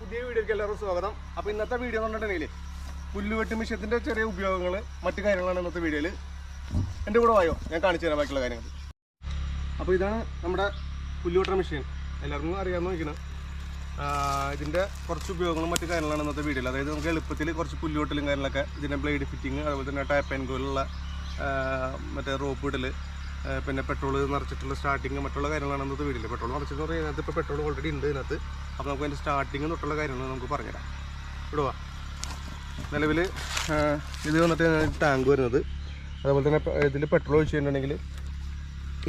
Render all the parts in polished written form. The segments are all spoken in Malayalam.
പുതിയ വീഡിയോയ്ക്ക് എല്ലാവർക്കും സ്വാഗതം. അപ്പോൾ ഇന്നത്തെ വീഡിയോ എന്ന് പറഞ്ഞിട്ടുണ്ടെങ്കിൽ പുല്ലുവെട്ട് മിഷ്യത്തിൻ്റെ ചെറിയ ഉപയോഗങ്ങൾ മറ്റു കാര്യങ്ങളാണ് ഇന്നത്തെ വീഡിയോയിൽ. എൻ്റെ കൂടെ വായോ, ഞാൻ കാണിച്ചു തരാം ബാക്കിയുള്ള കാര്യങ്ങൾ. അപ്പോൾ ഇതാണ് നമ്മുടെ പുല്ലുവെട്ട മിഷ്യൻ. എല്ലാവർക്കും അറിയാമെന്ന് നോക്കണം. ഇതിൻ്റെ കുറച്ച് ഉപയോഗങ്ങളും മറ്റു കാര്യങ്ങളാണ് ഇന്നത്തെ വീഡിയോയിൽ. അതായത് നമുക്ക് എളുപ്പത്തിൽ കുറച്ച് പുല്ലുവെട്ടലും കാര്യങ്ങളൊക്കെ, ഇതിൻ്റെ ബ്ലേഡ് ഫിറ്റിങ്, അതുപോലെ തന്നെ ടാപ്പ് ആൻഡ് ഗോയിലുള്ള മറ്റേ റോപ്പ് ഇടൽ, പിന്നെ പെട്രോൾ നിറച്ചിട്ടുള്ള സ്റ്റാർട്ടിങ്, മറ്റുള്ള കാര്യങ്ങളാണ് ഇന്നത്തെ വീഡിയോയിൽ. പെട്രോൾ നിറച്ചിട്ട് പറയുന്നത് ഇതിനകത്ത് ഇപ്പോൾ പെട്രോൾ ഓൾറെഡി ഉണ്ട് ഇതിനകത്ത്. അപ്പോൾ നമുക്ക് അതിൻ്റെ സ്റ്റാർട്ടിങ് തൊട്ടുള്ള കാര്യങ്ങൾ നമുക്ക് പറഞ്ഞുതരാം. ഇടുക നിലവിൽ ഇത് വന്നിട്ട് ടാങ്ക് വരുന്നത്. അതുപോലെ തന്നെ ഇതിൽ പെട്രോൾ ഒഴിച്ച് കഴിഞ്ഞിട്ടുണ്ടെങ്കിൽ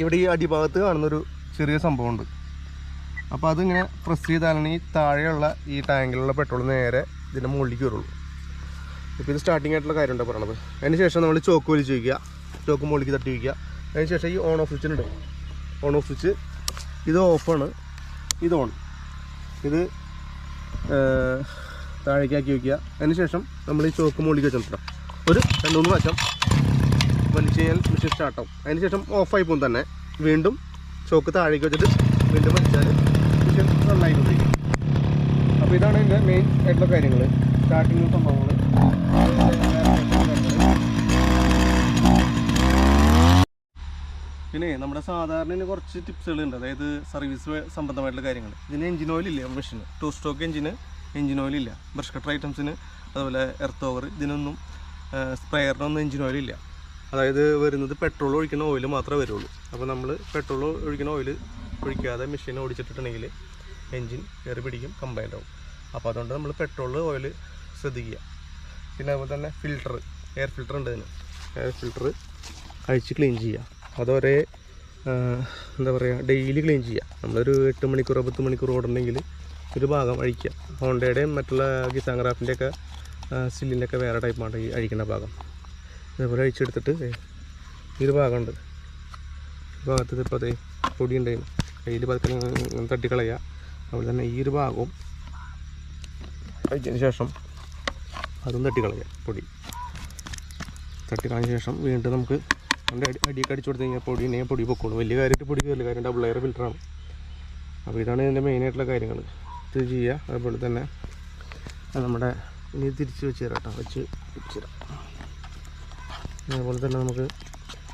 ഇവിടെ ഈ അടിഭാഗത്ത് കാണുന്നൊരു ചെറിയ സംഭവമുണ്ട്. അപ്പോൾ അതിങ്ങനെ പ്രസ് ചെയ്താലാണ് ഈ താഴെയുള്ള ഈ ടാങ്കിലുള്ള പെട്രോൾ നേരെ ഇതിൻ്റെ മുകളിലേക്ക് വരുള്ളൂ. ഇപ്പോൾ ഇത് സ്റ്റാർട്ടിങ് ആയിട്ടുള്ള കാര്യമുണ്ട് പറയണത്. അതിന് ശേഷം നമ്മൾ ചോക്ക് വലിച്ച് വയ്ക്കുക, ചോക്ക് മുകളിലേക്ക് തട്ടി വയ്ക്കുക. അതിന് ശേഷം ഈ ഓൺ ഓഫ് സ്വിച്ചിനുണ്ട്. ഓൺ ഓഫ് സ്വിച്ച് ഇത് ഓഫാണ്, ഇത് ഓൺ. ഇത് താഴേക്കാക്കി വയ്ക്കുക. അതിന് ശേഷം നമ്മൾ ഈ ചോക്ക് മുകളിലേക്ക് വെച്ച് നിർത്തണം. ഒരു 2-3 പ്രാവശ്യം വലിച്ചു കഴിഞ്ഞാൽ മിഷൻ സ്റ്റാർട്ടാവും. അതിന് ശേഷം ഓഫായി പോകും തന്നെ. വീണ്ടും ചോക്ക് താഴേക്ക് വെച്ചിട്ട് വീണ്ടും വലിച്ചാൽ മിഷൻ റണ്ണായിക്കൊണ്ടിരിക്കും. അപ്പോൾ ഇതാണ് ഇതിൻ്റെ മെയിൻ ആയിട്ടുള്ള കാര്യങ്ങൾ, സ്റ്റാർട്ടിങ് സംഭവങ്ങൾ. പിന്നെ നമ്മുടെ സാധാരണ കുറച്ച് ടിപ്സുകളുണ്ട്. അതായത് സർവീസ് സംബന്ധമായിട്ടുള്ള കാര്യങ്ങൾ. ഇതിന് എഞ്ചിൻ ഓയിലില്ല മെഷീന്, 2 സ്റ്റോക്ക് എഞ്ചിൻ ഓയിലില്ല. ബ്രഷ് കട്ടർ ഐറ്റംസിന്, അതുപോലെ എർത്ത് ഓവർ, ഇതിനൊന്നും സ്പ്രെയറിനൊന്നും എഞ്ചിൻ ഓയിലില്ല. അതായത് വരുന്നത് പെട്രോൾ ഒഴിക്കുന്ന ഓയിൽ മാത്രമേ വരുള്ളൂ. അപ്പോൾ നമ്മൾ പെട്രോൾ ഒഴിക്കുന്ന ഓയിൽ ഒഴിക്കാതെ മെഷീൻ ഓടിച്ചിട്ടുണ്ടെങ്കിൽ എഞ്ചിൻ കയറി പിടിക്കും, കംപ്ലൈൻ്റ് ആവും. അപ്പോൾ അതുകൊണ്ട് നമ്മൾ പെട്രോൾ ഓയിൽ ശ്രദ്ധിക്കുക. പിന്നെ അതുപോലെ തന്നെ ഫിൽറ്റർ, എയർ ഫിൽറ്റർ ഉണ്ട്. ഇതിന് എയർ ഫിൽറ്റർ അഴിച്ച് ക്ലീൻ ചെയ്യുക. അതൊരേ എന്താ പറയുക, ഡെയിലി ക്ലീൻ ചെയ്യുക. നമ്മളൊരു 8 മണിക്കൂർ 10 മണിക്കൂർ ഓടണമെങ്കിൽ ഒരു ഭാഗം അഴിക്കുക. ഹോണ്ടയുടെയും മറ്റുള്ള കിസാങ്ക്രാഫ്റ്റിൻ്റെയൊക്കെ സില്ലിൻ്റെയൊക്കെ വേറെ ടൈപ്പാണ് ഈ അഴിക്കുന്ന ഭാഗം. ഇതേപോലെ അഴിച്ചെടുത്തിട്ട് ഈ ഒരു ഭാഗമുണ്ട്, ഈ ഭാഗത്ത് ഇപ്പോൾ അതേ പൊടി ഉണ്ടായിരുന്നു, കയ്യിൽ പതുക്കെ തട്ടിക്കളയുക. അതുപോലെ തന്നെ ഈ ഒരു ഭാഗവും അഴിച്ചതിന് ശേഷം അതും തട്ടിക്കളയുക. പൊടി തട്ടിക്കളഞ്ഞ ശേഷം വീണ്ടും നമുക്ക് അതിൻ്റെ അടിയൊക്കെ അടിച്ചു കൊടുത്തു കഴിഞ്ഞാൽ പൊടി ഉണ്ടെങ്കിൽ പൊടി പൊക്കോളൂ. വലിയ കാര്യമായിട്ട് പൊടി കയറില്ല, കാര്യം ഡബിൾ എയർ ഫിൽറ്ററാണ്. അപ്പോൾ ഇതാണ് ഇതിൻ്റെ മെയിനായിട്ടുള്ള കാര്യങ്ങൾ. ഇത് ചെയ്യുക. അതുപോലെ തന്നെ നമ്മുടെ ഇനി തിരിച്ച് വെച്ച് തരാം കേട്ടോ, വെച്ച് തരാം. അതുപോലെ തന്നെ നമുക്ക്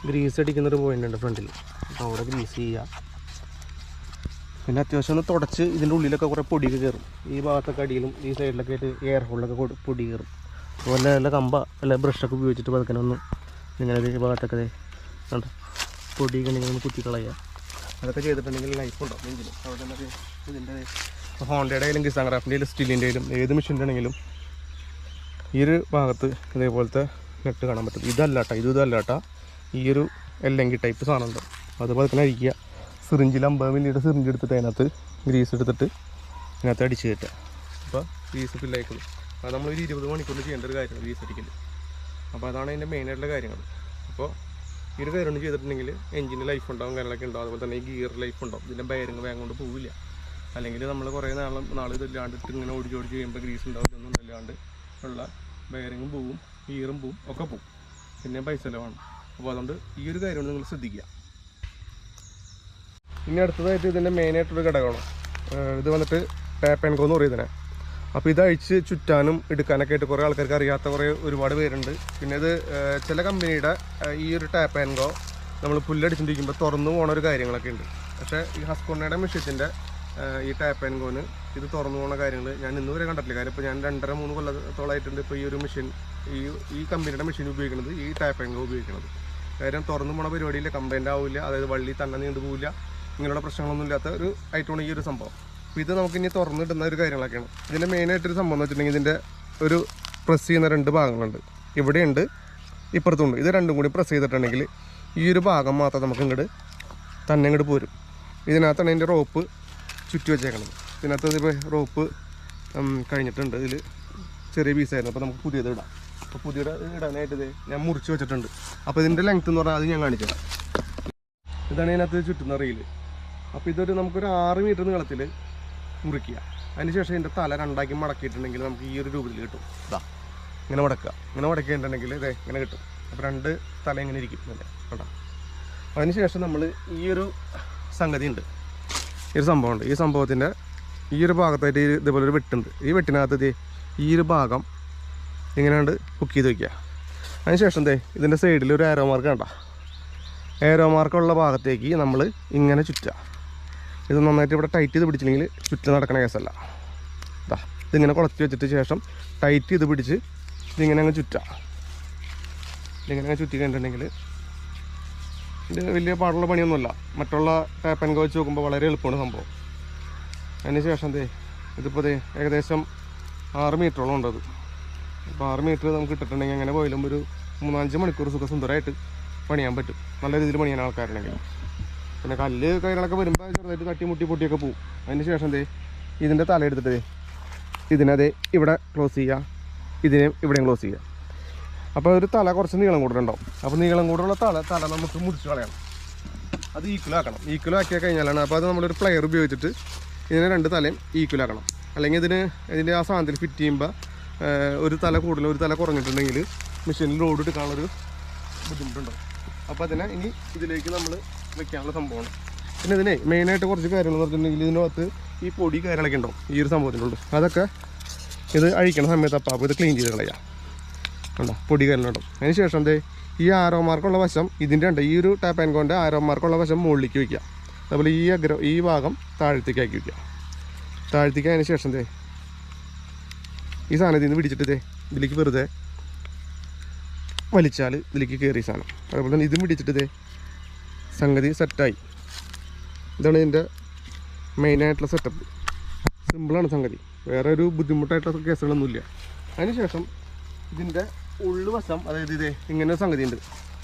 ഗ്രീസ് അടിക്കുന്നൊരു പോയിൻ്റ് ഉണ്ട് ഫ്രണ്ടിൽ, അപ്പോൾ അവിടെ ഗ്രീസ് ചെയ്യുക. പിന്നെ അത്യാവശ്യം ഒന്ന് തുടച്ച് ഇതിൻ്റെ ഉള്ളിലൊക്കെ കുറേ പൊടിയൊക്കെ കയറും. ഈ ഭാഗത്തൊക്കെ അടിയിലും ഈ സൈഡിലൊക്കെ ആയിട്ട് എയർ ഹോളിലൊക്കെ പൊടി കയറും. അതുപോലെ നല്ല കമ്പ അല്ല ബ്രഷൊക്കെ ഉപയോഗിച്ചിട്ട് പതുക്കെ ഒന്ന് ഇങ്ങനെ ഈ ഭാഗത്തൊക്കെ കണ്ട പൊടിയൊക്കെ ഉണ്ടെങ്കിൽ ഒന്ന് കുത്തിക്കളയുക. അതൊക്കെ ചെയ്തിട്ടുണ്ടെങ്കിൽ ലൈഫ് ഉണ്ടാവും എഞ്ചിന്. അതുപോലെ തന്നെ ഇതിൻ്റെ ഹോണ്ടയുടെ ആയാലും കിസാങ്ക്രാഫ്റ്റിൻ്റെ ആയാലും സ്റ്റീലിൻ്റെ ആയാലും ഏത് മെഷീൻ്റെ ആണെങ്കിലും ഈ ഒരു ഭാഗത്ത് ഇതേപോലത്തെ നെറ്റ് കാണാൻ പറ്റും. ഇതല്ല കേട്ടോ, ഈ ഒരു എല്ലെങ്കിൽ ടൈപ്പ് സാധനം ഉണ്ട്. അതുപോലെ തന്നെ അരിക്കുക. സിറിഞ്ചിൽ 50 മില്ലിയുടെ സിറിഞ്ച് എടുത്തിട്ട് അതിനകത്ത് ഗ്രീസ് എടുത്തിട്ട് അതിനകത്ത് അടിച്ച് കയറ്റുക. അപ്പോൾ ഗ്രീസ് ഫില്ലായിക്കോളും. അത് നമ്മളൊരു 20 മണിക്കൂറിൽ ചെയ്യേണ്ട ഒരു കാര്യമാണ് ഗ്രീസ് അടിക്കൽ. അപ്പോൾ അതാണ് അതിൻ്റെ മെയിനായിട്ടുള്ള കാര്യങ്ങൾ. അപ്പോൾ ഈ ഒരു കാര്യം ചെയ്തിട്ടുണ്ടെങ്കിൽ എഞ്ചിന് ലൈഫ് ഉണ്ടാവും, കാര്യങ്ങളൊക്കെ ഉണ്ടാവും. അതുപോലെ തന്നെ ഈ ഗിയർ ലൈഫ് ഉണ്ടാവും. ഇതിൻ്റെ ബയറിങ് വേഗം കൊണ്ട് പോവില്ല. അല്ലെങ്കിൽ നമ്മൾ കുറേ നാൾ ഇതില്ലാണ്ട് ഇങ്ങനെ ഓടിച്ച് കഴിയുമ്പോൾ ഗ്രീസ് ഉണ്ടാവും. ഇതൊന്നും ഇല്ലാണ്ട് ഉള്ള ബയറിങ്ങും പോവും, ഗിയറും പോവും, ഒക്കെ പോവും. പിന്നെ പൈസ ചിലവാണ്. അപ്പോൾ അതുകൊണ്ട് ഈ ഒരു കാര്യമാണ് നിങ്ങൾ ശ്രദ്ധിക്കുക. ഇനി അടുത്തതായിട്ട് ഇതിൻ്റെ മെയിനായിട്ടൊരു ഘടകമാണ്. ഇത് വന്നിട്ട് ടാപ്പ് ആൻഡ് ഗോ എന്ന് പറയുന്നതിനെ. അപ്പോൾ ഇത് അഴിച്ച് ചുറ്റാനും എടുക്കാനൊക്കെ ആയിട്ട് കുറേ ആൾക്കാർക്ക് അറിയാത്ത ഒരുപാട് പേരുണ്ട്. പിന്നെ ഇത് ചില കമ്പനിയുടെ ഈ ഒരു ടാപ്പ് ആൻഡ് ഗോ നമ്മൾ പുല്ലടിച്ചിട്ടിരിക്കുമ്പോൾ തുറന്നു പോകണ ഒരു കാര്യങ്ങളൊക്കെ ഉണ്ട്. പക്ഷേ ഈ ഹസ്കോണയുടെ മെഷീൻ്റെ ഈ ടാപ്പ് ആൻഡ് ഗോന് ഇത് തുറന്നു പോകുന്ന കാര്യങ്ങൾ ഞാൻ ഇന്ന് വരെ കണ്ടിട്ടില്ല. കാര്യം ഇപ്പോൾ ഞാൻ 2.5-3 കൊല്ലത്തോളമായിട്ടുണ്ട് ഇപ്പോൾ ഈ ഒരു മെഷീൻ, ഈ കമ്പനിയുടെ മെഷീൻ ഉപയോഗിക്കുന്നത്, ഈ ടാപ്പ് ആൻഡ് ഗോ ഉപയോഗിക്കുന്നത്. കാര്യം തുറന്നു പോണ പരിപാടിയില്ല, കംപ്ലൈൻ്റ് ആവില്ല, അതായത് വള്ളി തന്നെ നീണ്ടു പോവില്ല, ഇങ്ങനെയുള്ള പ്രശ്നങ്ങളൊന്നും ഇല്ലാത്ത ഒരു ഐറ്റമാണ് ഈ ഒരു സംഭവം. അപ്പോൾ ഇത് നമുക്കിനി തുറന്നിടുന്ന ഒരു കാര്യങ്ങളൊക്കെയാണ്. ഇതിൻ്റെ മെയിനായിട്ടൊരു സംഭവം എന്ന് വെച്ചിട്ടുണ്ടെങ്കിൽ ഇതിൻ്റെ ഒരു പ്രസ് ചെയ്യുന്ന 2 ഭാഗങ്ങളുണ്ട്. ഇവിടെയുണ്ട്, ഇപ്പുറത്തുണ്ട്. ഇത് രണ്ടും കൂടി പ്രസ് ചെയ്തിട്ടുണ്ടെങ്കിൽ ഈ ഒരു ഭാഗം മാത്രം നമുക്ക് ഇങ്ങോട്ട് പോരും. ഇതിനകത്താണ് അതിൻ്റെ റോപ്പ് ചുറ്റി വെച്ചേക്കണം. ഇതിനകത്ത് ഇപ്പോൾ റോപ്പ് കഴിഞ്ഞിട്ടുണ്ട്. ഇതിൽ ചെറിയ പീസായിരുന്നു. അപ്പോൾ നമുക്ക് പുതിയത് ഇടാം. അപ്പോൾ പുതിയത് ഇടാനായിട്ട് ഇത് ഞാൻ മുറിച്ച് വെച്ചിട്ടുണ്ട്. അപ്പോൾ ഇതിൻ്റെ ലെങ്ത്ത് എന്ന് പറഞ്ഞാൽ അത് ഞാൻ കാണിച്ചു തരാം. ഇതാണ് ഇതിനകത്ത് ചുറ്റുന്ന റീല്. അപ്പോൾ ഇതൊരു നമുക്കൊരു 6 മീറ്റർ നീളത്തിൽ മുറിക്കുക. അതിനുശേഷം ഇതിൻ്റെ തല 2ആക്കി മടക്കിയിട്ടുണ്ടെങ്കിൽ നമുക്ക് ഈ ഒരു രൂപത്തിൽ കിട്ടും. ഇതാ ഇങ്ങനെ മടക്കിയിട്ടുണ്ടെങ്കിൽ ഇതേ ഇങ്ങനെ കിട്ടും. അപ്പോൾ 2 തല ഇങ്ങനെ ഇരിക്കും ഇങ്ങനെ കേട്ടോ. അതിനുശേഷം നമ്മൾ ഈ ഒരു സംഗതി ഉണ്ട്, ഈ ഒരു സംഭവമുണ്ട്. ഈ സംഭവത്തിൻ്റെ ഈ ഒരു ഭാഗത്തായിട്ട് ഇതേപോലെ ഒരു വെട്ടുണ്ട്. ഈ വെട്ടിനകത്ത് ഈ ഒരു ഭാഗം ഇങ്ങനെയാണ്ട് ഹുക്ക് ചെയ്ത് വയ്ക്കുക. അതിനുശേഷം ഇതിൻ്റെ സൈഡിൽ ഒരു ആരോ മാർക്ക് കണ്ട, ആരോ മാർക്കുള്ള ഭാഗത്തേക്ക് നമ്മൾ ഇങ്ങനെ ചുറ്റുക. ഇത് നന്നായിട്ട് ഇവിടെ ടൈറ്റ് ചെയ്ത് പിടിച്ചില്ലെങ്കിൽ ചുറ്റ് നടക്കണ കേസല്ല. ഇതിങ്ങനെ കുളച്ച് വെച്ചിട്ട് ശേഷം ടൈറ്റ് ചെയ്ത് പിടിച്ച് ഇതിങ്ങനെ അങ്ങ് ചുറ്റുക. ഇതിങ്ങനെ അങ്ങ് ചുറ്റി കഴിഞ്ഞിട്ടുണ്ടെങ്കിൽ ഇത് വലിയ പാടുള്ള പണിയൊന്നുമില്ല. മറ്റുള്ള ടാപ്പ് ആൻഡ് ഗോ വെച്ച് നോക്കുമ്പോൾ വളരെ എളുപ്പമാണ് സംഭവം. അതിന് ശേഷം ഇതിപ്പോൾ ഏകദേശം 6 മീറ്ററോളം ഉണ്ടത്. അപ്പോൾ 6 മീറ്റർ നമുക്ക് ഇട്ടിട്ടുണ്ടെങ്കിൽ അങ്ങനെ പോയാലും ഒരു 3-5 മണിക്കൂർ സുഖസുന്ദരമായിട്ട് പണിയാൻ പറ്റും, നല്ല രീതിയിൽ പണിയാൻ ആൾക്കാരുണ്ടെങ്കിൽ. പിന്നെ കല്ല് കാര്യങ്ങളൊക്കെ വരുമ്പോൾ ചെറുതായിട്ട് തട്ടി മുട്ടി പൊട്ടിയൊക്കെ പോവും. അതിന് ശേഷം ഇതിൻ്റെ തല എടുത്തിട്ട് ഇതിനെ ഇവിടെ ക്ലോസ് ചെയ്യുക, ഇതിനെ ഇവിടെയും ക്ലോസ് ചെയ്യുക. അപ്പോൾ ഒരു തല കുറച്ച് നീളം കൂടുതലുണ്ടാവും. അപ്പോൾ നീളം കൂടുതലുള്ള തല നമുക്ക് മുറിച്ച് കളയണം. അത് ഈക്വലാക്കണം. ഈക്വലാക്കിയാൽ കഴിഞ്ഞാലാണ് അപ്പോൾ അത് നമ്മളൊരു പ്ലെയർ ഉപയോഗിച്ചിട്ട് ഇതിനെ 2 തലയും ഈക്വലാക്കണം. അല്ലെങ്കിൽ ഇതിൻ്റെ ആ സാധനത്തിൽ ഫിറ്റ് ചെയ്യുമ്പോൾ ഒരു തല കൂടുതലും ഒരു തല കുറഞ്ഞിട്ടുണ്ടെങ്കിൽ മെഷീനിൽ ലോഡ് എടുക്കാനുള്ളൊരു ബുദ്ധിമുട്ടുണ്ടാവും. അപ്പോൾ അതിനെ ഇനി ഇതിലേക്ക് നമ്മൾ വെക്കാനുള്ള സംഭവമാണ്. പിന്നെ ഇതിനെ മെയിനായിട്ട് കുറച്ച് കാര്യങ്ങൾ എന്ന് പറഞ്ഞിട്ടുണ്ടെങ്കിൽ ഇതിനകത്ത് ഈ പൊടി കാര്യങ്ങളൊക്കെ ഉണ്ടാവും ഈ ഒരു സംഭവത്തിനുണ്ട്. അതൊക്കെ ഇത് അഴിക്കണ സമയത്ത് അപ്പോൾ ഇത് ക്ലീൻ ചെയ്ത് കളയാം. ഉണ്ടോ പൊടി കാര്യങ്ങളുണ്ടാവും. അതിന് ശേഷം ഈ ആരോ മാർക്കുള്ള വശം ഇതിൻ്റെ ഉണ്ട്, ഈ ഒരു ടാപ്പ് ആൻഡ് ഗോൻ്റെ ആരോ മാർക്കുള്ള വശം മുകളിലേക്ക് വയ്ക്കുക. അതുപോലെ ഈ ഭാഗം താഴത്തേക്ക് ആക്കി വയ്ക്കുക. താഴത്തേക്ക് അതിന് ശേഷം ഈ സാധനത്തിൽ നിന്ന് പിടിച്ചിട്ട് ഇതിലേക്ക് വെറുതെ വലിച്ചാൽ ഇതിലേക്ക് കയറിയ സാധനം. അതുപോലെ തന്നെ ഇതും പിടിച്ചിട്ട് സംഗതി സെറ്റായി. ഇതാണ് ഇതിൻ്റെ മെയിനായിട്ടുള്ള സെറ്റപ്പ്. സിമ്പിളാണ് സംഗതി, വേറെ ഒരു ബുദ്ധിമുട്ടായിട്ടുള്ള കേസുകളൊന്നുമില്ല. അതിനുശേഷം ഇതിൻ്റെ ഉള്ളുവശം, അതായത് ഇങ്ങനെ സംഗതി ഉണ്ട്.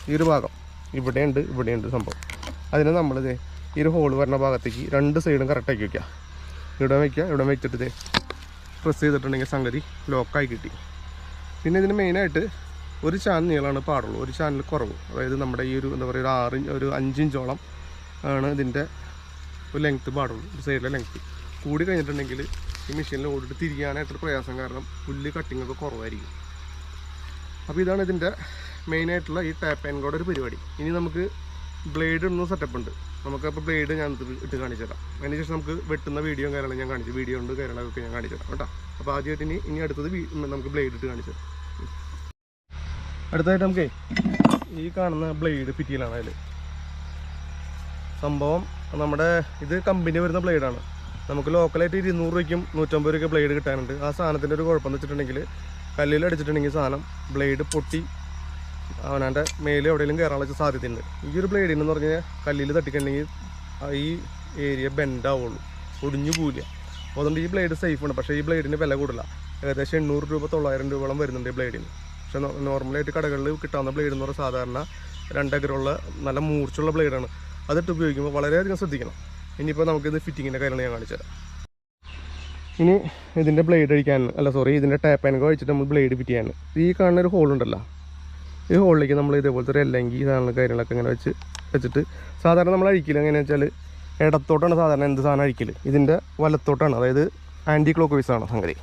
ഈ ഒരു ഭാഗം ഇവിടെയുണ്ട് സംഭവം. അതിനെ നമ്മളിത് ഈ ഒരു ഹോൾ വരുന്ന ഭാഗത്തേക്ക് 2 സൈഡും കറക്റ്റാക്കി വയ്ക്കുക. ഇവിടെ വെച്ചിട്ട് പ്രസ് ചെയ്തിട്ടുണ്ടെങ്കിൽ സംഗതി ലോക്കായി കിട്ടി. പിന്നെ ഇതിന് മെയിനായിട്ട് ഒരു ചാനൽ നീളമാണ് പാടുള്ളൂ, ഒരു ചാനൽ കുറവ്. അതായത് നമ്മുടെ ഈ ഒരു എന്താ പറയുക ഒരു 5 ഇഞ്ചോളം ആണ് ഇതിൻ്റെ ഒരു ലെങ്ത്ത് പാടുള്ളൂ, ഒരു സൈഡിലെ ലെങ്ത്ത്. കൂടി കഴിഞ്ഞിട്ടുണ്ടെങ്കിൽ ഈ മെഷീനിൽ ഓടിട്ട് തിരിയാനായിട്ടൊരു പ്രയാസം, കാരണം പുല്ല് കട്ടിങ്ങൊക്കെ കുറവായിരിക്കും. അപ്പോൾ ഇതാണ് ഇതിൻ്റെ മെയിനായിട്ടുള്ള ഈ ടാപ്പ് ആൻഡ് ഗോയുടെ ഒരു പരിപാടി. ഇനി നമുക്ക് ബ്ലേഡ് ഇടുന്ന സെറ്റപ്പ് ഉണ്ട്. നമുക്കപ്പോൾ ബ്ലേഡ് ഞാൻ ഇട്ട് കാണിച്ചു തരാം. അതിന് ശേഷം നമുക്ക് വെട്ടുന്ന വീഡിയോയും കാര്യങ്ങളും ഞാൻ കാണിച്ചു, വീഡിയോ ഉണ്ട് കാര്യങ്ങളൊക്കെ ഞാൻ കാണിച്ചു തരാം കേട്ടോ. അപ്പോൾ ആദ്യമായിട്ട് ഇനി അടുത്തത് നമുക്ക് ബ്ലേഡ് ഇട്ട് കാണിച്ചു തരാം. അടുത്തതായിട്ട് നമുക്ക് ഈ കാണുന്ന ബ്ലേഡ് ഫിറ്റ് ചെയ്യലാണ്. അതിൽ സംഭവം നമ്മുടെ ഇത് കമ്പനി വരുന്ന ബ്ലേഡാണ്. നമുക്ക് ലോക്കലായിട്ട് 200 രൂപയ്ക്കും 150 രൂപയ്ക്ക് ബ്ലേഡ് കിട്ടാനുണ്ട്. ആ സാധനത്തിൻ്റെ ഒരു കുഴപ്പമെന്ന് വെച്ചിട്ടുണ്ടെങ്കിൽ കല്ലിൽ അടിച്ചിട്ടുണ്ടെങ്കിൽ സാധനം ബ്ലേഡ് പൊട്ടി അവനാൻ്റെ മേലെ എവിടെയെങ്കിലും കയറാനുള്ള സാധ്യതയുണ്ട്. ഈ ഒരു ബ്ലേഡിന് എന്ന് പറഞ്ഞാൽ കല്ലിൽ തട്ടിക്കണമെങ്കിൽ ഈ ഏരിയ ബെൻഡാവുള്ളൂ, ഒടിഞ്ഞു പോവില്ല. അപ്പോൾ അതുകൊണ്ട് ഈ ബ്ലേഡ് സേഫാണ്. പക്ഷേ ഈ ബ്ലേഡിന് വില കൂടില്ല, ഏകദേശം 800 രൂപ 900 രൂപയോളം വരുന്നുണ്ട് ഈ ബ്ലേഡിന്. പക്ഷേ നോർമലായിട്ട് കടകളിൽ കിട്ടാവുന്ന ബ്ലേഡ് എന്ന് പറഞ്ഞാൽ സാധാരണ 2 അഗ്രമുള്ള നല്ല മൂർച്ചുള്ള ബ്ലേഡാണ്. അതിട്ട് ഉപയോഗിക്കുമ്പോൾ വളരെയധികം ശ്രദ്ധിക്കണം. ഇനിയിപ്പോൾ നമുക്കിത് ഫിറ്റിങ്ങിൻ്റെ കാര്യങ്ങൾ ഞാൻ കാണിച്ചു തരാം. ഇനി ഇതിൻ്റെ ബ്ലേഡ് ഇതിൻ്റെ ടാപ്പ് ആൻഡ് ഗോ അഴിച്ചിട്ട് നമ്മൾ ബ്ലേഡ് ഫിറ്റ് ചെയ്യാൻ ഈ കാണുന്ന ഒരു ഹോളുണ്ടല്ലോ, ഈ ഹോളിലേക്ക് നമ്മൾ ഇതേപോലത്തെ ഒരു എല്ലെങ്കിൽ സാധനങ്ങൾ കാര്യങ്ങളൊക്കെ ഇങ്ങനെ വെച്ചിട്ട് സാധാരണ നമ്മൾ അഴിക്കില്ല. എങ്ങനെയാണെന്ന് വെച്ചാൽ ഇടത്തോട്ടാണ് സാധാരണ എന്ത് സാധനം അഴിക്കൽ, ഇതിൻ്റെ വലത്തോട്ടാണ്, അതായത് ആൻറ്റി ക്ലോക്ക് വൈസാണ് സംഗതി.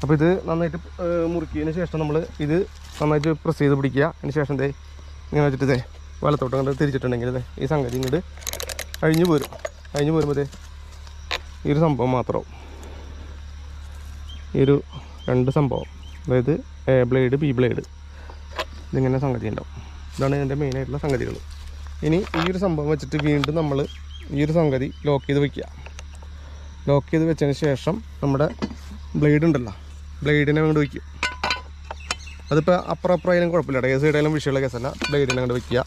അപ്പോൾ ഇത് നന്നായിട്ട് മുറുക്കിയതിന് ശേഷം നമ്മൾ ഇത് നന്നായിട്ട് പ്രസ് ചെയ്ത് പിടിക്കുക. അതിന് ശേഷം ഇങ്ങനെ വെച്ചിട്ട് വലത്തോട്ട് അങ്ങോട്ട് തിരിച്ചിട്ടുണ്ടെങ്കിൽ ഈ സംഗതി ഇങ്ങോട്ട് അഴിഞ്ഞു പോരുമ്പോൾ ഈ ഒരു സംഭവം മാത്രമാവും. ഈ ഒരു 2 സംഭവം, അതായത് എ ബ്ലേഡ് ബി ബ്ലേഡ്, ഇതിങ്ങനെ സംഗതി ഉണ്ടാവും. ഇതാണ് ഇതിൻ്റെ മെയിനായിട്ടുള്ള സംഗതികൾ. ഇനി ഈ ഒരു സംഭവം വെച്ചിട്ട് വീണ്ടും നമ്മൾ ഈ ഒരു സംഗതി ലോക്ക് ചെയ്ത് വയ്ക്കുക. ലോക്ക് ചെയ്ത് വെച്ചതിന് ശേഷം നമ്മുടെ ബ്ലേഡ് ഉണ്ടല്ലോ, ബ്ലേഡിനെ അങ്ങോട്ട് വയ്ക്കും. അതിപ്പോൾ അപ്പുറം ആയാലും കുഴപ്പമില്ല, ഏത് സൈഡായാലും വിഷയമുള്ള കേസല്ല. ബ്ലേഡിനെ അങ്ങോട്ട് വയ്ക്കുക.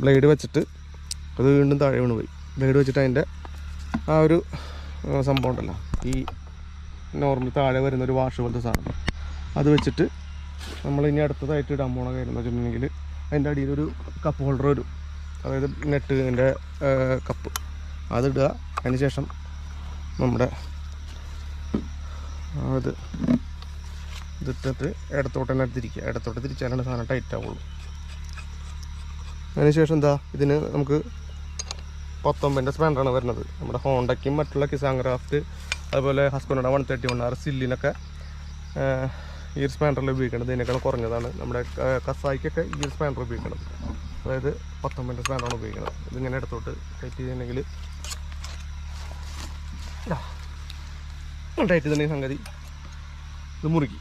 ബ്ലേഡ് വെച്ചിട്ട് അത് വീണ്ടും താഴെ വീണ് പോയി. ബ്ലേഡ് വെച്ചിട്ട് അതിൻ്റെ ആ ഒരു സംഭവം ഉണ്ടല്ലോ, ഈ നോർമൽ താഴെ വരുന്നൊരു വാഷ് പോലത്തെ സാധനം, അത് വെച്ചിട്ട് നമ്മൾ ഇനി അടുത്തതായിട്ട് ഇടാൻ പോണ കാര്യം എന്ന് വെച്ചിട്ടുണ്ടെങ്കിൽ അതിൻ്റെ അടിയിലൊരു കപ്പ് ഹോൾഡർ വരും, അതായത് നെറ്റിൻ്റെ കപ്പ്, അതിടുക. അതിന് ശേഷം നമ്മുടെ ഇതിട്ടിട്ട് ഇടത്തോട്ട് തന്നെ തിരിക്കുക. ഇടത്തോട്ട് തിരിച്ചാലാണ് സാധനം ടൈറ്റ് ആവുള്ളൂ. അതിനുശേഷം ഇതിന് നമുക്ക് 19 സ്പാൻഡറാണ് വരുന്നത്. നമ്മുടെ ഹോണ്ടയ്ക്കും മറ്റുള്ള കിസാങ് ക്രാഫ്റ്റ് അതുപോലെ ഹസ്ബൻഡ് 131R സില്ലിനൊക്കെ ഈ ഒരു സ്പാൻഡറിൽ ഉപയോഗിക്കുന്നത്. ഇതിനേക്കാൾ കുറഞ്ഞതാണ് നമ്മുടെ കസായിക്കൊക്കെ ഈ ഒരു സ്പാൻഡർ ഉപയോഗിക്കുന്നത്, അതായത് 19 സ്പാൻഡറാണ് ഉപയോഗിക്കുന്നത്. ഇതിങ്ങനെ ഇടത്തോട്ട് ടൈറ്റ് ചെയ്തിട്ടുണ്ടെങ്കിൽ ടൈറ്റ് തന്നെ സംഗതി. ഇത് മുറുക്കി.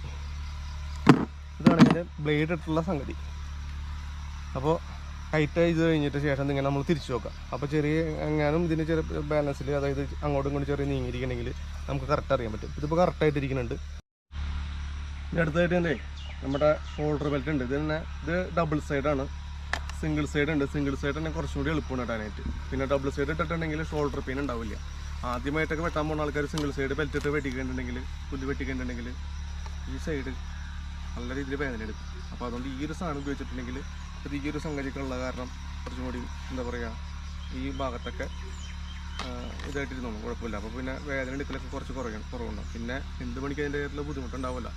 ഇതാണ് ഇതിൻ്റെ ബ്ലേഡ് ഇട്ടുള്ള സംഗതി. അപ്പോൾ ടൈറ്റ് ചെയ്ത് കഴിഞ്ഞിട്ട് ശേഷം ഇങ്ങനെ നമ്മൾ തിരിച്ചു നോക്കാം. അപ്പോൾ ചെറിയ എങ്ങാനും ഇതിന് ചെറിയ ബാലൻസിൽ, അതായത് അങ്ങോട്ടും ഇങ്ങോട്ടും ചെറിയ നീങ്ങിയിരിക്കണമെങ്കിൽ നമുക്ക് കറക്റ്റ് അറിയാൻ പറ്റും. ഇതിപ്പോൾ കറക്റ്റായിട്ട് ഇരിക്കുന്നുണ്ട്. ഇനി അടുത്തായിട്ട് തന്നെ നമ്മുടെ ഷോൾഡർ ബെൽറ്റ് ഉണ്ട്. ഇത് ഡബിൾ സൈഡാണ്, സിംഗിൾ സൈഡ് ഉണ്ട്. സിംഗിൾ സൈഡ് തന്നെ കുറച്ചും കൂടി എളുപ്പമാണ് ഇടാനായിട്ട്. പിന്നെ ഡബിൾ സൈഡ് ഇട്ടിട്ടുണ്ടെങ്കിൽ ഷോൾഡർ പെയിൻ ഉണ്ടാവില്ല. ആദ്യമായിട്ടൊക്കെ വെട്ടാൻ പോകുന്ന ആൾക്കാർ സിംഗിൾ സൈഡ് ബെൽറ്റ് ഇട്ട് വെട്ടിക്കഴിഞ്ഞിട്ടുണ്ടെങ്കിൽ, പുല്ല് വെട്ടിക്കഴിഞ്ഞിട്ടുണ്ടെങ്കിൽ ഈ സൈഡ് നല്ല രീതിയിൽ വേദന എടുക്കും. അപ്പോൾ അതുകൊണ്ട് ഈ ഒരു സാധനം ഉപയോഗിച്ചിട്ടുണ്ടെങ്കിൽ ഈ ഒരു സംഗതിക്കുള്ള കാരണം കുറച്ചും കൂടി എന്താ പറയുക, ഈ ഭാഗത്തൊക്കെ ഇതായിട്ടിരുന്നോളും, കുഴപ്പമില്ല. അപ്പോൾ പിന്നെ വേദന എടുക്കലൊക്കെ കുറച്ച് കുറവുണ്ടാവും. പിന്നെ എന്ത് പണിക്ക് അതിൻ്റെ ആയിട്ടുള്ള ബുദ്ധിമുട്ടുണ്ടാവില്ല.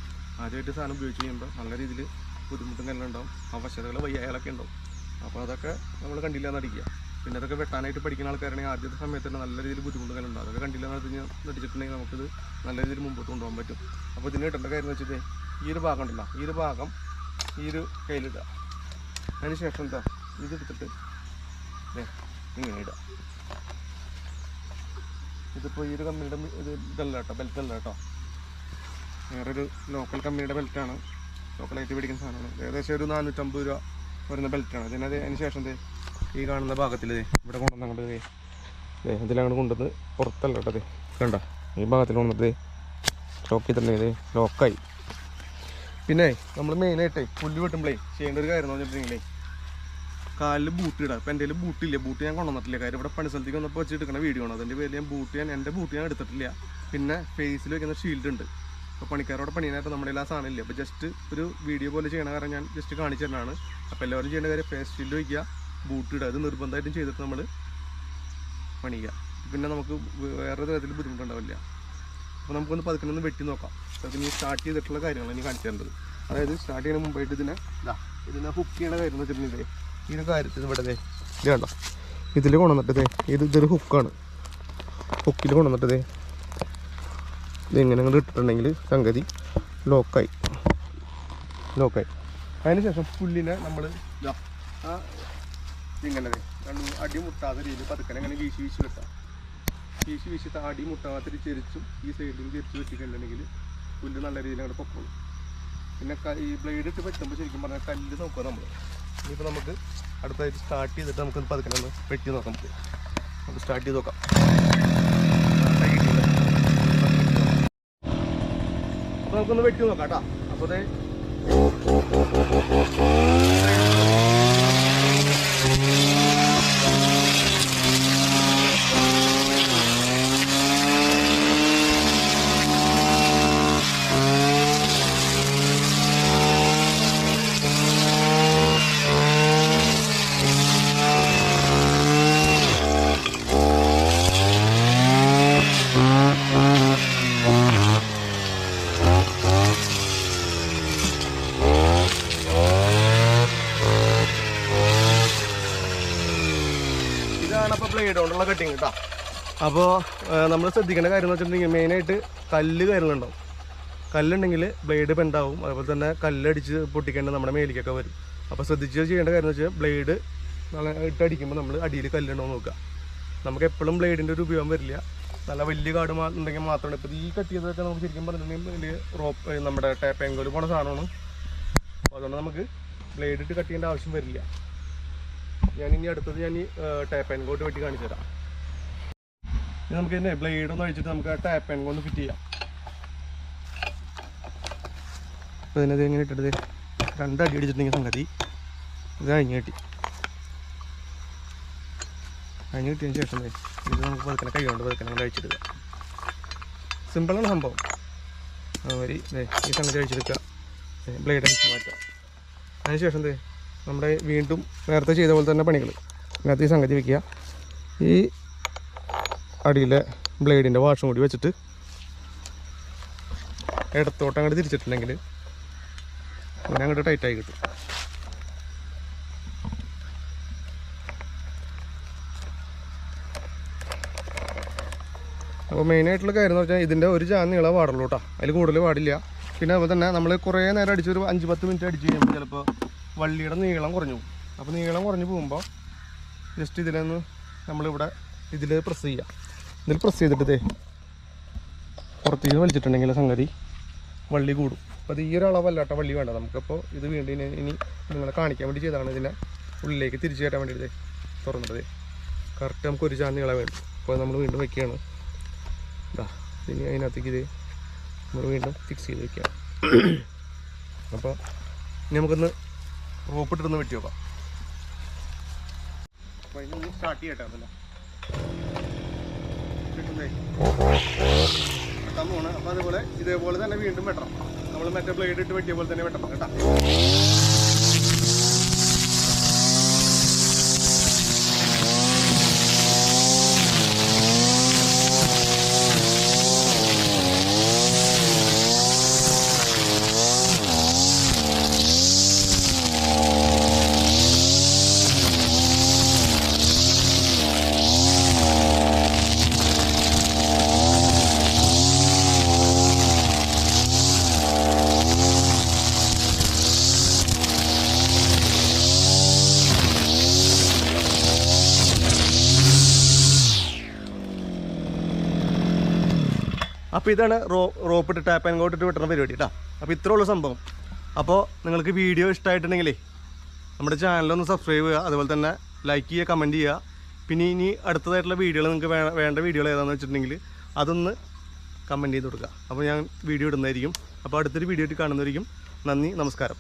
ആദ്യമായിട്ട് സാധനം ഉപയോഗിച്ച് കഴിയുമ്പോൾ നല്ല രീതിയിൽ ബുദ്ധിമുട്ടും എല്ലാം ഉണ്ടാവും, അവശതകൾ വയ്യായാലൊക്കെ ഉണ്ടാവും. അപ്പോൾ അതൊക്കെ നമ്മൾ കണ്ടില്ല എന്നടിക്കുക. പിന്നെ അതൊക്കെ വെട്ടാനായിട്ട് പഠിക്കുന്ന ആൾക്കാരാണെങ്കിൽ ആദ്യത്തെ സമയത്ത് തന്നെ നല്ല രീതിയിൽ ബുദ്ധിമുട്ടുകൾ ഉണ്ടാവും. അതൊക്കെ കണ്ടില്ല നടിച്ചിട്ടുണ്ടെങ്കിൽ നമുക്കിത് നല്ല രീതിയിൽ മുമ്പോട്ട് കൊണ്ടുപോകാൻ പറ്റും. അപ്പോൾ ഇതിന് കിട്ടേണ്ട കാര്യം എന്ന് വെച്ചിട്ട് ഈ ഒരു ഭാഗം ഉണ്ടല്ലോ, ഈ ഒരു ഭാഗം ഈ ഒരു കയ്യിലിടുക. അതിന് ശേഷം എന്താ ഇതെടുത്തിട്ട് ഇങ്ങനെ ഇടുക. ഇതിപ്പോൾ ഈ ഒരു കമ്പനിയുടെ ഇതല്ല കേട്ടോ, ബെൽറ്റ് അല്ല കേട്ടോ, വേറൊരു ലോക്കൽ കമ്പനിയുടെ ബെൽറ്റാണ്. ലോക്കലായിട്ട് പിടിക്കുന്ന സാധനമാണ്. ഏകദേശം ഒരു 450 രൂപ വരുന്ന ബെൽറ്റാണ്. അതിന് ശേഷം ഈ കാണുന്ന ഭാഗത്തിൽ ഇവിടെ കൊണ്ടുവന്നങ്ങോട്ട് ഇതിലങ്ങോട്ട് കൊണ്ടുവന്ന് പുറത്തല്ല കേട്ടത്, കണ്ട ഈ ഭാഗത്തിൽ കൊണ്ടുവന്നത് ലോക്ക് ചെയ്തിട്ടുണ്ടെങ്കിൽ ലോക്കായി. പിന്നെ നമ്മൾ മെയിനായിട്ട് പുല്ല് വെട്ടുമ്പോഴേ ചെയ്യേണ്ട ഒരു കാര്യം എന്ന് പറഞ്ഞിട്ടുണ്ടെങ്കിലേ കാലിൽ ബൂട്ട് ഇടുക. അപ്പോൾ എൻ്റെ കയ്യിൽ ബൂട്ടില്ല, ബൂട്ട് ഞാൻ കൊണ്ടുവന്നിട്ടില്ല. കാര്യം ഇവിടെ പണി സ്ഥലത്തേക്ക് വന്നപ്പോൾ വെച്ച് എടുക്കുന്ന വീഡിയോ ആണ്. അതിൻ്റെ പേരിൽ എൻ്റെ ബൂട്ട് ഞാൻ എടുത്തിട്ടില്ല. പിന്നെ ഫേസിൽ വയ്ക്കുന്ന ഷീൽഡ് ഉണ്ട്. അപ്പോൾ പണിക്കാരോടെ പണിയാനായിട്ട് നമ്മുടെ എല്ലാ സാധനം ഇല്ല. അപ്പോൾ ജസ്റ്റ് ഒരു വീഡിയോ പോലെ ചെയ്യണ കാരണം ഞാൻ ജസ്റ്റ് കാണിച്ചു തരുന്നതാണ്. അപ്പോൾ എല്ലാവരും ചെയ്യേണ്ട കാര്യം ഫേസ് ഷീൽഡ് വയ്ക്കുക, ബൂട്ട് ഇടുക. അത് നിർബന്ധമായിട്ടും ചെയ്തിട്ട് നമ്മൾ പണിയുക. പിന്നെ നമുക്ക് വേറെ തരത്തിൽ ബുദ്ധിമുട്ടുണ്ടാവില്ല. അപ്പോൾ നമുക്കൊന്ന് പതുക്കെ വെട്ടി നോക്കാം. അപ്പോൾ ഇനി സ്റ്റാർട്ട് ചെയ്തിട്ടുള്ള കാര്യങ്ങളാണ് ഇനി കാണിച്ചു തരേണ്ടത്. അതായത് സ്റ്റാർട്ട് ചെയ്യുന്ന മുമ്പായിട്ട് ഇതിനെ ഹുക്ക് ചെയ്യണ കാര്യം എന്ന് വെച്ചിട്ടുണ്ടെങ്കിൽ ഈ ഒരു കാര്യത്തിൽ ഇവിടെ ഇത് കണ്ടോ, ഇതിൽ കൊണ്ടുവന്നിട്ടത് ഇതൊരു ഹുക്കാണ്. ഹുക്കിൽ കൊണ്ടുവന്നിട്ടത് ഇതെങ്ങനെ ഇട്ടിട്ടുണ്ടെങ്കിൽ സംഗതി ലോക്കായി. അതിന് ശേഷം പുല്ലിനെ നമ്മൾ ഇങ്ങനെ അടി മുട്ടാത്ത രീതിയിൽ പതുക്കനെ അങ്ങനെ വീശി വെക്കാം. വീശി അടി മുട്ടാത്ത ചെരിച്ചും ഈ സൈഡിൽ ചെരിച്ച് വെച്ചിട്ടുണ്ടെങ്കിൽ പുല്ല് നല്ല രീതിയിൽ അങ്ങോട്ട് പൊക്കോളും. പിന്നെ ഈ ബ്ലേഡ് ഇട്ട് വെട്ടുമ്പോൾ ശരിക്കും പറഞ്ഞാൽ കല്ല് നോക്കുക നമ്മൾ. ഇനിയിപ്പോൾ നമുക്ക് അടുത്തായിട്ട് സ്റ്റാർട്ട് ചെയ്തിട്ട് നമുക്കൊന്ന് പതുക്കനെ ഒന്ന് വെട്ടി നോക്കാം. നമുക്ക് സ്റ്റാർട്ട് ചെയ്ത് നോക്കാം. അപ്പോൾ നമുക്കൊന്ന് വെട്ടി നോക്കാം കേട്ടോ. അപ്പോൾ ബ്ലേഡ് കൊണ്ടുള്ള കട്ടിങ് കേട്ടോ. അപ്പോൾ നമ്മൾ ശ്രദ്ധിക്കേണ്ട കാര്യം എന്ന് വെച്ചിട്ടുണ്ടെങ്കിൽ മെയിനായിട്ട് കല്ല് കാര്യങ്ങളുണ്ടാവും. കല്ലുണ്ടെങ്കിൽ ബ്ലേഡ് ബെൻഡാവും. അതുപോലെ തന്നെ കല്ലടിച്ച് പൊട്ടിക്കേണ്ട നമ്മുടെ മേലിക്കൊക്കെ വരും. അപ്പോൾ ശ്രദ്ധിച്ച് ചെയ്യേണ്ട കാര്യം എന്ന് വെച്ചാൽ ബ്ലേഡ് ഇട്ടടിക്കുമ്പോൾ നമ്മൾ അടിയിൽ കല്ലുണ്ടോ നോക്കുക. നമുക്ക് എപ്പോഴും ബ്ലേഡിൻ്റെ ഒരു ഉപയോഗം വരില്ല. നല്ല വലിയ കാട് ഉണ്ടെങ്കിൽ മാത്രമാണ്. ഇപ്പോൾ ഈ കട്ട് ചെയ്തതൊക്കെ നമുക്ക് ശരിക്കും പറഞ്ഞിട്ടുണ്ടെങ്കിൽ റോപ്പ് നമ്മുടെ ടാപ്പ് ആൻഡ് ഗോയിൽ പോണ സാധനമാണ്. അപ്പോൾ അതുകൊണ്ട് നമുക്ക് ബ്ലേഡ് ഇട്ട് കട്ട് ചെയ്യേണ്ട ആവശ്യം വരില്ല. ഞാനിനി അടുത്തത് ഈ ടാപ്പ് ആൻഡ് ഗോട്ട് വെട്ടി കാണിച്ചു തരാം. ഇനി നമുക്ക് തന്നെ ബ്ലേഡ് ഒന്ന് അഴിച്ചിട്ട് നമുക്ക് ടാപ്പ് ആൻഡ് ഗോ ഒന്ന് ഫിറ്റ് ചെയ്യാം. അപ്പോൾ ഇതിനത് എങ്ങനെ ഇട്ടിട്ടത് 2 അടി അടിച്ചിട്ടുണ്ടെങ്കിൽ സംഗതി ഇത് അഴിഞ്ഞ് കിട്ടിയതിന് ശേഷം ഇത് നമുക്ക് പതുക്കനെ കൈ കൊണ്ട് പതുക്കനെ കൊണ്ട് അഴിച്ചെടുക്കുക. സിമ്പിളാണ് സംഭവം. അതുമാതിരി ഈ സംഗതി അഴിച്ചെടുക്കുക, ബ്ലേഡ് അഴിച്ച് മാറ്റുക. അതിനുശേഷം നമ്മുടെ വീണ്ടും നേരത്തെ ചെയ്ത പോലെ തന്നെ പണികൾ അതിനകത്ത് ഈ സംഗതി വയ്ക്കുക. ഈ അടിയിലെ ബ്ലേഡിൻ്റെ വാഷും കൂടി വെച്ചിട്ട് ഇടത്തോട്ട് അങ്ങോട്ട് തിരിച്ചിട്ടുണ്ടെങ്കിൽ അങ്ങനെ അങ്ങോട്ട് ടൈറ്റായി കിട്ടും. അപ്പോൾ മെയിനായിട്ടുള്ള കാര്യം എന്ന് വെച്ചാൽ ഇതിൻ്റെ ഒരു ജാൻ നീളം പാടുള്ളൂ കേട്ടോ, അതിൽ കൂടുതൽ പാടില്ല. പിന്നെ അതുപോലെ തന്നെ നമ്മൾ കുറേ നേരം അടിച്ചൊരു 5-10 മിനിറ്റ് അടിച്ച് കഴിയുമ്പോൾ ചിലപ്പോൾ വള്ളിയുടെ നീളം കുറഞ്ഞു പോകും. അപ്പോൾ നീളം കുറഞ്ഞു പോകുമ്പോൾ ജസ്റ്റ് ഇതിലൊന്ന് നമ്മളിവിടെ ഇതിൽ പ്രസ് ചെയ്യുക. ഇതിൽ പ്രസ് ചെയ്തിട്ട് പുറത്തേക്ക് വലിച്ചിട്ടുണ്ടെങ്കിൽ സംഗതി വള്ളി കൂടും. അപ്പോൾ അത് ഈ ഒരു അളവല്ലാട്ട വള്ളി വേണ്ട നമുക്കപ്പോൾ. ഇത് വീണ്ടും ഇനി നിങ്ങളെ കാണിക്കാൻ വേണ്ടി ചെയ്താണ്. ഇതിനെ ഉള്ളിലേക്ക് തിരിച്ചു കയറ്റാൻ വേണ്ടിയിട്ട് തുറന്നിട്ടത് കറക്റ്റ് നമുക്ക് ഒരു ചാൻ നീള വേണം. അപ്പോൾ നമ്മൾ വീണ്ടും വെക്കുകയാണ്. ഇതാ ഇനി അതിനകത്തേക്ക് ഇത് നമ്മൾ വീണ്ടും ഫിക്സ് ചെയ്ത് വെക്കുക. അപ്പോൾ ഇനി നമുക്കൊന്ന് റോപ്പ് ഇട്ടിട്ടൊന്ന് വെട്ടി നോക്കാം. അപ്പോൾ അതിനൊന്ന് സ്റ്റാർട്ട് ചെയ്യട്ടെ. അതല്ല കിട്ടുന്നേ വെട്ടാൻ പോകണം. അപ്പോൾ അതുപോലെ ഇതേപോലെ തന്നെ വീണ്ടും വെട്ടണം. നമ്മൾ മറ്റേ ബ്ലേഡ് ഇട്ട് വെട്ടിയ പോലെ തന്നെ വെട്ടണം കേട്ടോ. അപ്പോൾ ഇതാണ് റോപ്പിട്ട് ടാപ്പ് ആൻഡ് ഗോട്ടിട്ട് വെട്ടുന്ന പരിപാടി കേട്ടോ. അപ്പോൾ ഇത്രേ ഉള്ളൂ സംഭവം. അപ്പോൾ നിങ്ങൾക്ക് വീഡിയോ ഇഷ്ടമായിട്ടുണ്ടെങ്കിലേ നമ്മുടെ ചാനലൊന്ന് സബ്സ്ക്രൈബ് ചെയ്യുക, അതുപോലെ തന്നെ ലൈക്ക് ചെയ്യുക, കമൻറ്റ് ചെയ്യുക. പിന്നെ ഇനി അടുത്തതായിട്ടുള്ള വീഡിയോകൾ നിങ്ങൾക്ക് വേണ്ട വീഡിയോകൾ ഏതാണെന്ന് വെച്ചിട്ടുണ്ടെങ്കിൽ അതൊന്ന് കമൻറ്റ് ചെയ്ത് കൊടുക്കുക. അപ്പോൾ ഞാൻ വീഡിയോ ഇടുന്നതായിരിക്കും. അപ്പോൾ അടുത്തൊരു വീഡിയോ ആയിട്ട് കാണുന്നതായിരിക്കും. നന്ദി, നമസ്കാരം.